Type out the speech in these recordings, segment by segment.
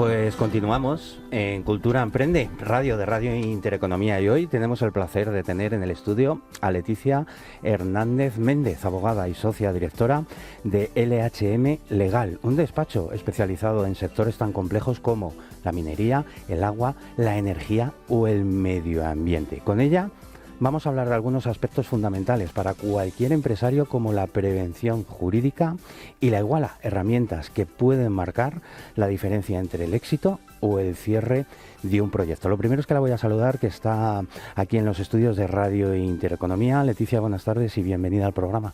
Pues continuamos en Cultura Emprende, radio de Radio Intereconomía, y hoy tenemos el placer de tener en el estudio a Leticia Hernández Méndez, abogada y socia directora de LHM Legal, un despacho especializado en sectores tan complejos como la minería, el agua, la energía o el medio ambiente. Con ella vamos a hablar de algunos aspectos fundamentales para cualquier empresario, como la prevención jurídica y la iguala, herramientas que pueden marcar la diferencia entre el éxito o el cierre de un proyecto. Lo primero es que la voy a saludar, que está aquí en los estudios de Radio Intereconomía. Leticia, buenas tardes y bienvenida al programa.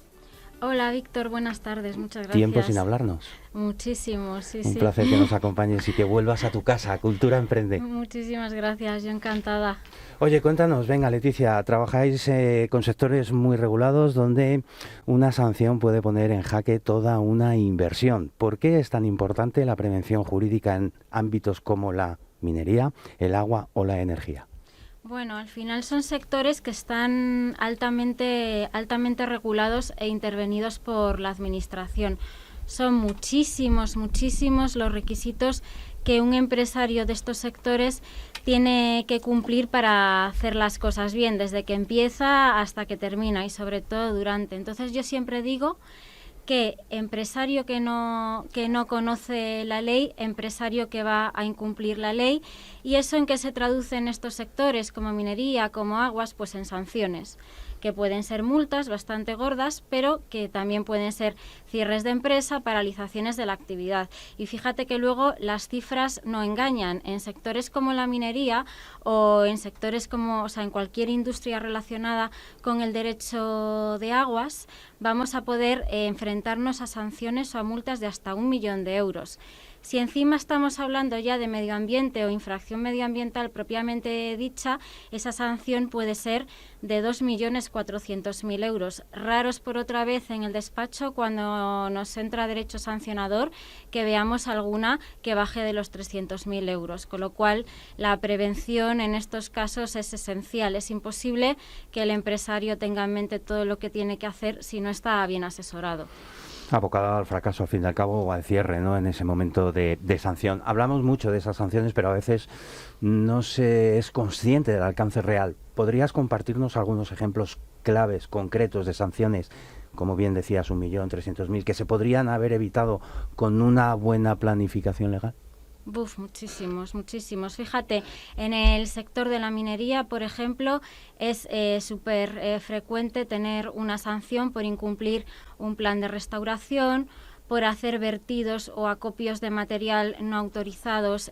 Hola Víctor, buenas tardes, muchas gracias. Tiempo sin hablarnos. Muchísimo, sí. Un placer que nos acompañes y que vuelvas a tu casa, Cultura Emprende. Muchísimas gracias, yo encantada. Oye, cuéntanos, venga Leticia, trabajáis con sectores muy regulados donde una sanción puede poner en jaque toda una inversión. ¿Por qué es tan importante la prevención jurídica en ámbitos como la minería, el agua o la energía? Bueno, al final son sectores que están altamente regulados e intervenidos por la Administración. Son muchísimos los requisitos que un empresario de estos sectores tiene que cumplir para hacer las cosas bien, desde que empieza hasta que termina y sobre todo durante. Entonces yo siempre digo que empresario que no conoce la ley, empresario que va a incumplir la ley. ¿Y eso en qué se traduce en estos sectores como minería, como aguas? Pues en sanciones, que pueden ser multas bastante gordas, pero que también pueden ser cierres de empresa, paralizaciones de la actividad. Y fíjate que luego las cifras no engañan. En sectores como la minería o en sectores como, o sea, en cualquier industria relacionada con el derecho de aguas, vamos a poder enfrentarnos a sanciones o a multas de hasta 1 millón de euros. Si encima estamos hablando ya de medio ambiente o infracción medioambiental propiamente dicha, esa sanción puede ser de 2.400.000 euros. Raros por otra vez en el despacho, cuando nos entra derecho sancionador, que veamos alguna que baje de los 300.000 euros. Con lo cual, la prevención en estos casos es esencial. Es imposible que el empresario tenga en mente todo lo que tiene que hacer si no está bien asesorado. Abocado al fracaso, al fin y al cabo, o al cierre, ¿no?, en ese momento de sanción. Hablamos mucho de esas sanciones, pero a veces no se es consciente del alcance real. ¿Podrías compartirnos algunos ejemplos claves, concretos de sanciones, como bien decías, 1.300.000, que se podrían haber evitado con una buena planificación legal? Muchísimos. Fíjate, en el sector de la minería, por ejemplo, es súper frecuente tener una sanción por incumplir un plan de restauración, por hacer vertidos o acopios de material no autorizados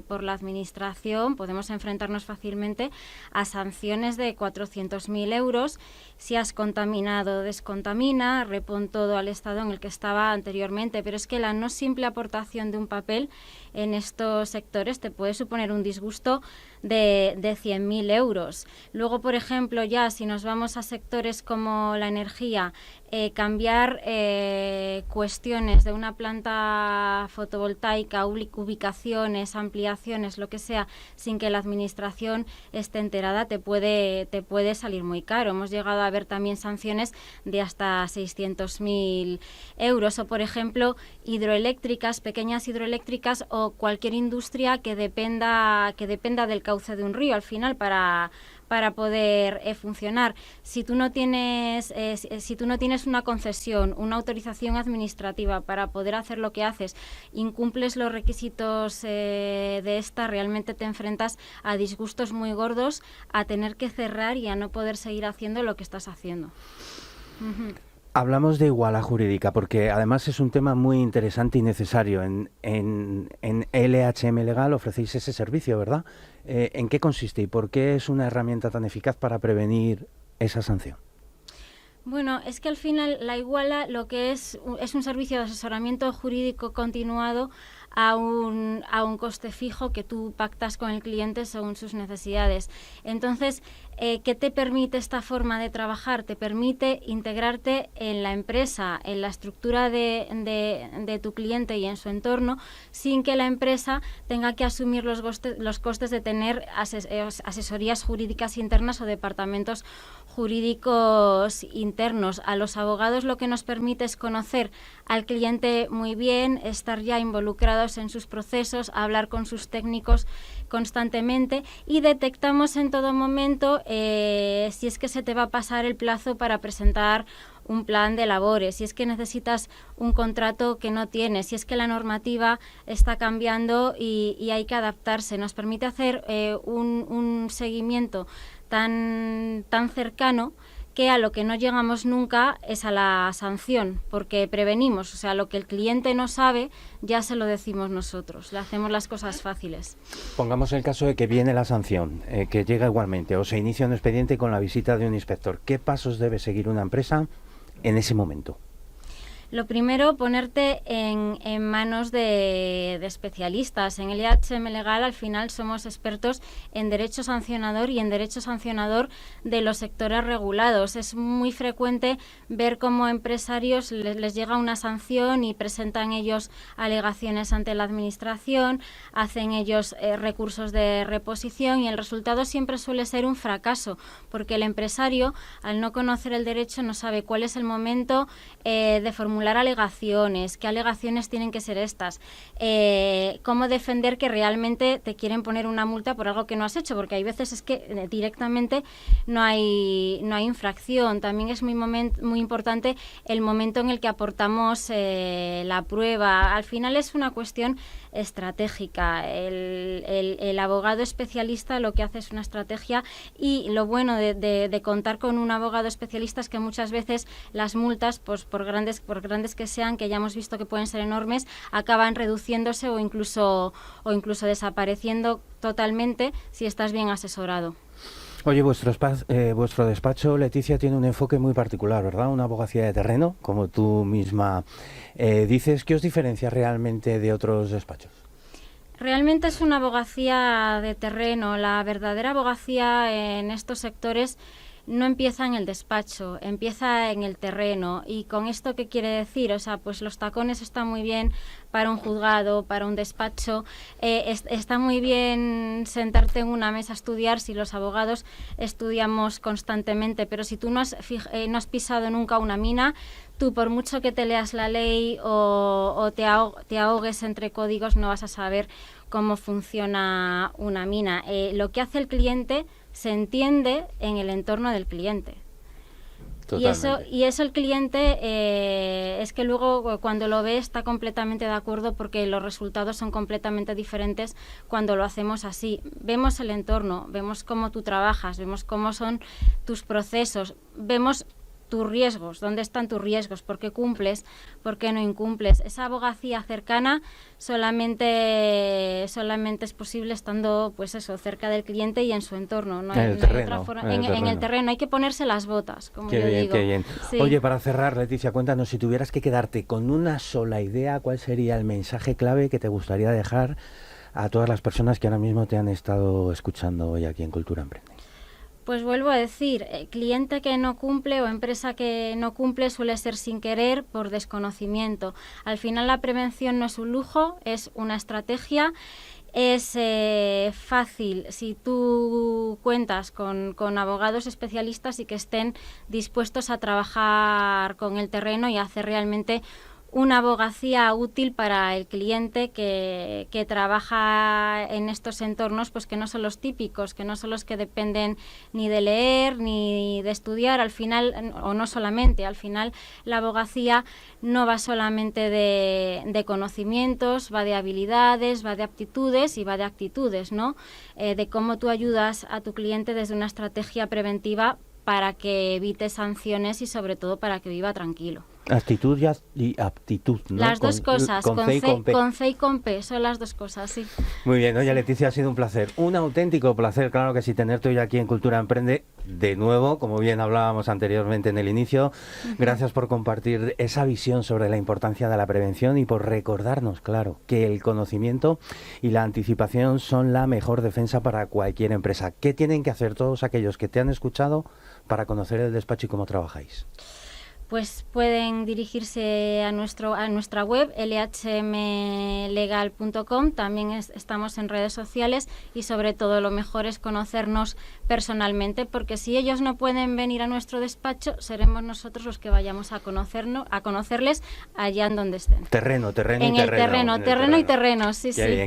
por la Administración. Podemos enfrentarnos fácilmente a sanciones de 400.000 euros. Si has contaminado, descontamina, repon todo al estado en el que estaba anteriormente. Pero es que la no simple aportación de un papel en estos sectores te puede suponer un disgusto de 100.000 euros. Luego, por ejemplo, ya si nos vamos a sectores como la energía, cambiar cuestiones de una planta fotovoltaica, ubicaciones, ampliaciones, lo que sea, sin que la Administración esté enterada, te puede salir muy caro. Hemos llegado a ver también sanciones de hasta 600.000 euros. O, por ejemplo, hidroeléctricas, pequeñas hidroeléctricas o cualquier industria que dependa del cauce de un río, al final, para poder funcionar. Si tú no tienes una concesión, una autorización administrativa para poder hacer lo que haces, incumples los requisitos de esta, realmente te enfrentas a disgustos muy gordos, a tener que cerrar y a no poder seguir haciendo lo que estás haciendo. Hablamos de igualdad jurídica porque además es un tema muy interesante y necesario. En LHM Legal ofrecéis ese servicio, ¿verdad? ¿En qué consiste y por qué es una herramienta tan eficaz para prevenir esa sanción? Bueno, es que al final la iguala lo que es un servicio de asesoramiento jurídico continuado a un coste fijo que tú pactas con el cliente según sus necesidades. Entonces, ¿qué te permite esta forma de trabajar? Te permite integrarte en la empresa, en la estructura de tu cliente y en su entorno, sin que la empresa tenga que asumir los costes de tener asesorías jurídicas internas o departamentos jurídicos internos. A los abogados lo que nos permite es conocer al cliente muy bien, estar ya involucrado abogados en sus procesos, hablar con sus técnicos constantemente, y detectamos en todo momento si es que se te va a pasar el plazo para presentar un plan de labores, si es que necesitas un contrato que no tienes, si es que la normativa está cambiando y hay que adaptarse. Nos permite hacer un seguimiento tan cercano, que a lo que no llegamos nunca es a la sanción, porque prevenimos, o sea, lo que el cliente no sabe ya se lo decimos nosotros, le hacemos las cosas fáciles. Pongamos el caso de que viene la sanción, que llega igualmente, o se inicia un expediente con la visita de un inspector. ¿Qué pasos debe seguir una empresa en ese momento? Lo primero, ponerte en manos de especialistas. En el IHM Legal, al final, somos expertos en derecho sancionador y en derecho sancionador de los sectores regulados. Es muy frecuente ver cómo empresarios les llega una sanción y presentan ellos alegaciones ante la administración, hacen ellos recursos de reposición, y el resultado siempre suele ser un fracaso, porque el empresario, al no conocer el derecho, no sabe cuál es el momento de formular alegaciones, qué alegaciones tienen que ser estas, cómo defender que realmente te quieren poner una multa por algo que no has hecho, porque hay veces es que directamente no hay infracción. También es muy importante el momento en el que aportamos la prueba. Al final es una cuestión estratégica. El abogado especialista lo que hace es una estrategia, y lo bueno de contar con un abogado especialista es que muchas veces las multas, pues por grandes que sean, que ya hemos visto que pueden ser enormes, acaban reduciéndose o incluso desapareciendo totalmente si estás bien asesorado. Oye, vuestro despacho, Leticia, tiene un enfoque muy particular, ¿verdad? Una abogacía de terreno, como tú misma dices. ¿Qué os diferencia realmente de otros despachos? Realmente es una abogacía de terreno. La verdadera abogacía en estos sectores no empieza en el despacho, empieza en el terreno. ¿Y con esto qué quiere decir? O sea, pues los tacones están muy bien para un juzgado, para un despacho, está muy bien sentarte en una mesa a estudiar si los abogados estudiamos constantemente, pero si tú no has pisado nunca una mina, tú por mucho que te leas la ley o te ahogues entre códigos, no vas a saber cómo funciona una mina. Lo que hace el cliente se entiende en el entorno del cliente. Y eso el cliente es que luego cuando lo ve está completamente de acuerdo, porque los resultados son completamente diferentes cuando lo hacemos así. Vemos el entorno, vemos cómo tú trabajas, vemos cómo son tus procesos, vemos tus riesgos, dónde están tus riesgos, por qué cumples, por qué no incumples. Esa abogacía cercana solamente es posible estando, pues eso, cerca del cliente y en su entorno. No hay otra forma. En el terreno hay que ponerse las botas, como yo digo. Qué bien. Sí. Oye, para cerrar, Leticia, cuéntanos, si tuvieras que quedarte con una sola idea, ¿cuál sería el mensaje clave que te gustaría dejar a todas las personas que ahora mismo te han estado escuchando hoy aquí en Cultura Emprende? Pues vuelvo a decir, cliente que no cumple o empresa que no cumple suele ser sin querer, por desconocimiento. Al final la prevención no es un lujo, es una estrategia. Es fácil si tú cuentas con abogados especialistas y que estén dispuestos a trabajar con el terreno y a hacer realmente una abogacía útil para el cliente que trabaja en estos entornos, pues que no son los típicos, que no son los que dependen ni de leer ni de estudiar. Al final, o no solamente, al final la abogacía no va solamente de conocimientos, va de habilidades, va de aptitudes y va de actitudes, ¿no? De cómo tú ayudas a tu cliente desde una estrategia preventiva para que evite sanciones y sobre todo para que viva tranquilo. Actitud y aptitud, ¿no? Las dos cosas, con C y con P. Con C y con P, son las dos cosas, sí. Muy bien, oye, Leticia, ha sido un placer, un auténtico placer, claro que sí, tenerte hoy aquí en Cultura Emprende, de nuevo, como bien hablábamos anteriormente en el inicio. Gracias por compartir esa visión sobre la importancia de la prevención y por recordarnos, claro, que el conocimiento y la anticipación son la mejor defensa para cualquier empresa. ¿Qué tienen que hacer todos aquellos que te han escuchado para conocer el despacho y cómo trabajáis? pues pueden dirigirse a nuestra web, lhmlegal.com. También estamos en redes sociales y sobre todo lo mejor es conocernos personalmente, porque si ellos no pueden venir a nuestro despacho, seremos nosotros los que vayamos a conocerles allá en donde estén. Terreno y terreno, sí, sí. Bien.